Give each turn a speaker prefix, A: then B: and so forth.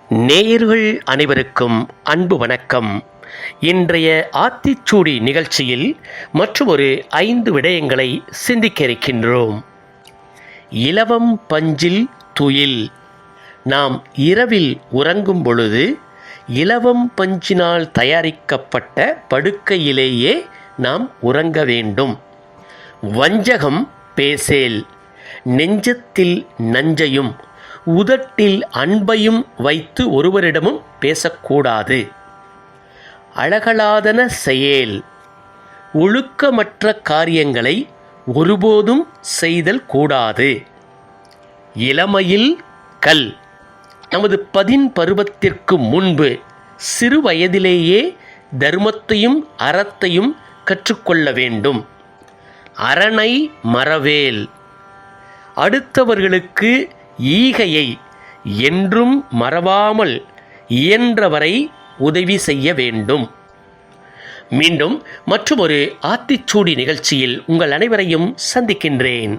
A: நேயர்கள் அனைவருக்கும் அன்பு வணக்கம். இன்றைய ஆத்திச்சூடி நிகழ்ச்சியில் மற்றொரு 5 விடயங்களை சிந்திக்க இருக்கின்றோம். இலவம் பஞ்சில் துயில். நாம் இரவில் உறங்கும் பொழுது இலவம் பஞ்சினால் தயாரிக்கப்பட்ட படுக்கையிலேயே நாம் உறங்க வேண்டும். வஞ்சகம் பேசேல். நெஞ்சத்தில் நஞ்சையும் உதட்டில் அன்பையும் வைத்து ஒருவரிடமும் பேசக்கூடாது. அழகலாதன செயேல். ஒழுக்கமற்ற காரியங்களை ஒருபோதும் செய்தல் கூடாது. இளமையில் கல். நமது பருவத்திற்கு முன்பு சிறு வயதிலேயே தர்மத்தையும் அறத்தையும் கற்றுக்கொள்ள வேண்டும். அரணை மறவேல். அடுத்தவர்களுக்கு ஈகையை என்றும் மறவாமல் இயன்றவரை உதவி செய்ய வேண்டும். மீண்டும் மற்றொரு ஆத்திச்சூடி நிகழ்ச்சியில் உங்கள் அனைவரையும் சந்திக்கின்றேன்.